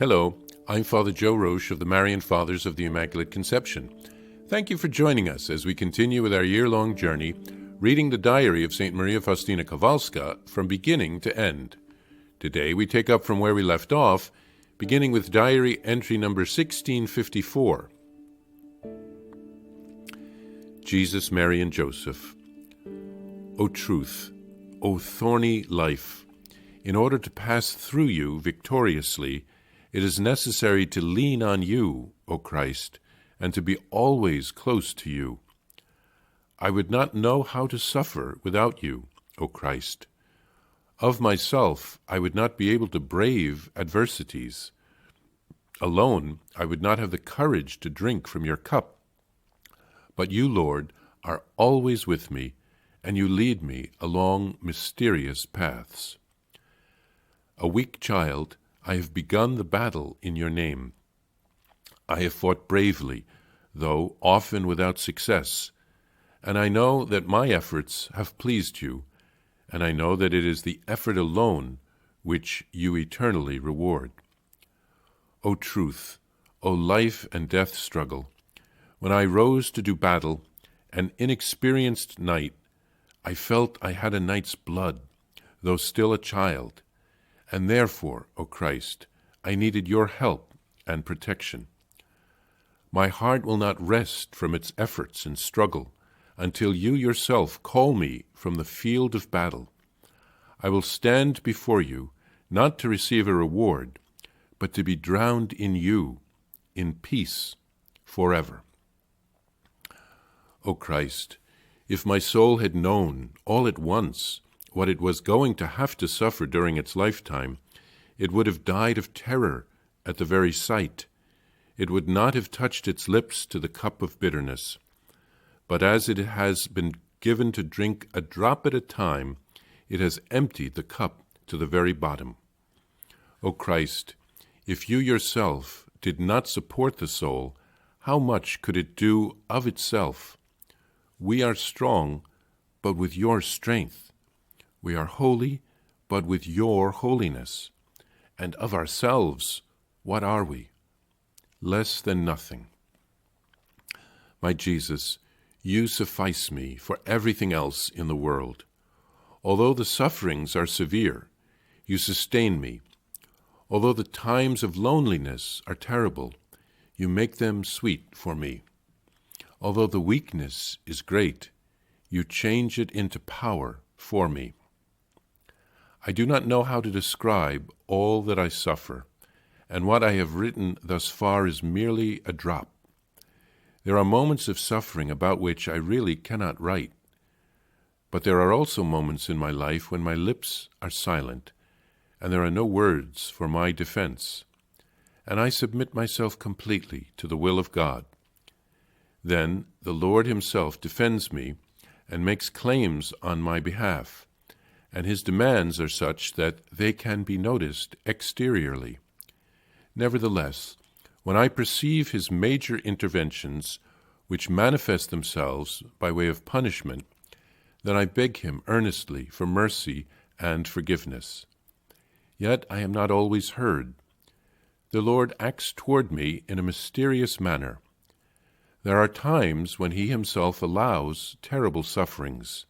Hello, I'm Father Joe Roesch of the Marian Fathers of the Immaculate Conception. Thank you for joining us as we continue with our year-long journey, reading the diary of St. Maria Faustina Kowalska from beginning to end. Today we take up from where we left off, beginning with diary entry number 1654. Jesus, Mary, and Joseph. O truth, O thorny life, in order to pass through you victoriously, it is necessary to lean on you, O Christ, and to be always close to you. I would not know how to suffer without you, O Christ. Of myself, I would not be able to brave adversities. Alone, I would not have the courage to drink from your cup. But you, Lord, are always with me, and you lead me along mysterious paths. A weak child, I have begun the battle in your name. I have fought bravely, though often without success, and I know that my efforts have pleased you, and I know that it is the effort alone which you eternally reward. O truth, O life and death struggle, when I rose to do battle, an inexperienced knight, I felt I had a knight's blood, though still a child, and therefore, O Christ, I needed your help and protection. My heart will not rest from its efforts and struggle until you yourself call me from the field of battle. I will stand before you, not to receive a reward, but to be drowned in you, in peace, forever. O Christ, if my soul had known all at once what it was going to have to suffer during its lifetime, it would have died of terror at the very sight. It would not have touched its lips to the cup of bitterness. But as it has been given to drink a drop at a time, it has emptied the cup to the very bottom. O Christ, if you yourself did not support the soul, how much could it do of itself? We are strong, but with your strength. We are holy, but with your holiness. And of ourselves, what are we? Less than nothing. My Jesus, you suffice me for everything else in the world. Although the sufferings are severe, you sustain me. Although the times of loneliness are terrible, you make them sweet for me. Although the weakness is great, you change it into power for me. I do not know how to describe all that I suffer, and what I have written thus far is merely a drop. There are moments of suffering about which I really cannot write, but there are also moments in my life when my lips are silent, and there are no words for my defense, and I submit myself completely to the will of God. Then the Lord himself defends me and makes claims on my behalf, and his demands are such that they can be noticed exteriorly. Nevertheless, when I perceive his major interventions, which manifest themselves by way of punishment, then I beg him earnestly for mercy and forgiveness. Yet I am not always heard. The Lord acts toward me in a mysterious manner. There are times when he himself allows terrible sufferings,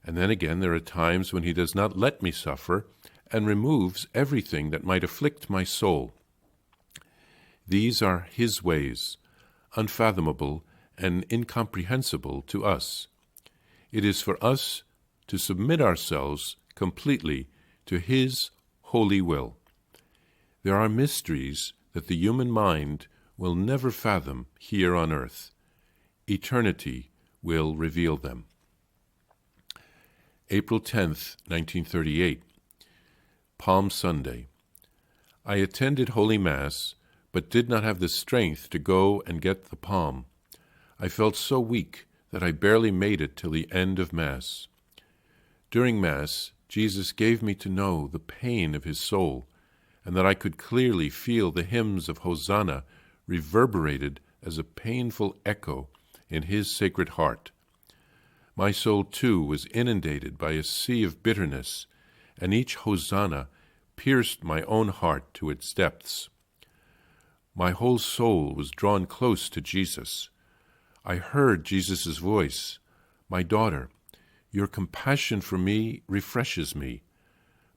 and then again there are times when he does not let me suffer and removes everything that might afflict my soul. These are his ways, unfathomable and incomprehensible to us. It is for us to submit ourselves completely to his holy will. There are mysteries that the human mind will never fathom here on earth. Eternity will reveal them. April 10th, 1938, Palm Sunday. I attended Holy Mass, but did not have the strength to go and get the palm. I felt so weak that I barely made it till the end of Mass. During Mass, Jesus gave me to know the pain of his soul, and that I could clearly feel the hymns of Hosanna reverberated as a painful echo in his sacred heart. My soul, too, was inundated by a sea of bitterness, and each Hosanna pierced my own heart to its depths. My whole soul was drawn close to Jesus. I heard Jesus' voice. My daughter, your compassion for me refreshes me.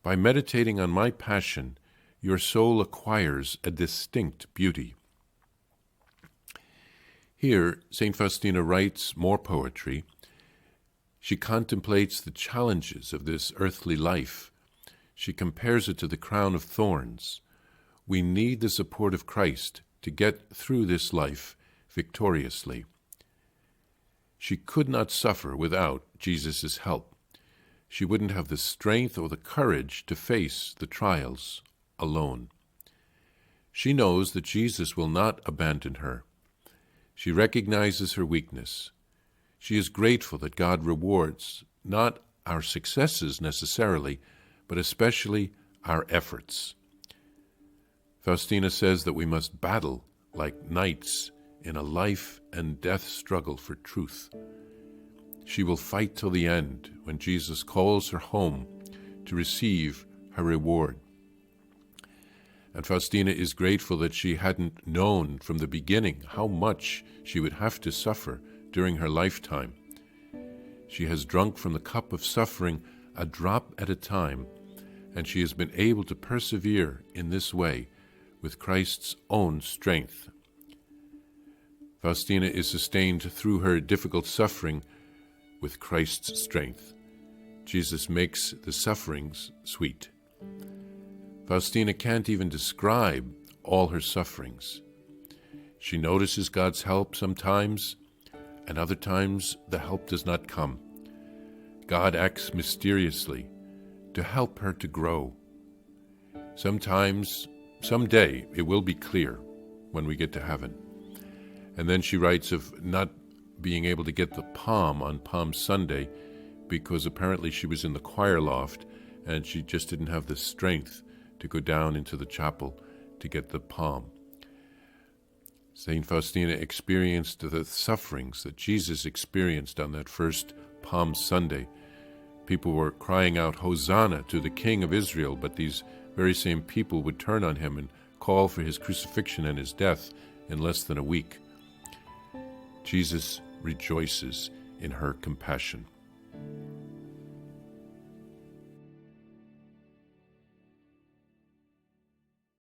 By meditating on my passion, your soul acquires a distinct beauty. Here, St. Faustina writes more poetry. She contemplates the challenges of this earthly life. She compares it to the crown of thorns. We need the support of Christ to get through this life victoriously. She could not suffer without Jesus' help. She wouldn't have the strength or the courage to face the trials alone. She knows that Jesus will not abandon her. She recognizes her weakness. She is grateful that God rewards not our successes necessarily, but especially our efforts. Faustina says that we must battle like knights in a life and death struggle for truth. She will fight till the end when Jesus calls her home to receive her reward. And Faustina is grateful that she hadn't known from the beginning how much she would have to suffer during her lifetime. She has drunk from the cup of suffering a drop at a time, and she has been able to persevere in this way with Christ's own strength. Faustina is sustained through her difficult suffering with Christ's strength. Jesus makes the sufferings sweet. Faustina can't even describe all her sufferings. She notices God's help sometimes, and other times the help does not come. God acts mysteriously to help her to grow. Sometimes, someday, it will be clear when we get to heaven. And then she writes of not being able to get the palm on Palm Sunday because apparently she was in the choir loft and she just didn't have the strength to go down into the chapel to get the palm. St. Faustina experienced the sufferings that Jesus experienced on that first Palm Sunday. People were crying out, "Hosanna to the King of Israel," but these very same people would turn on him and call for his crucifixion and his death in less than a week. Jesus rejoices in her compassion.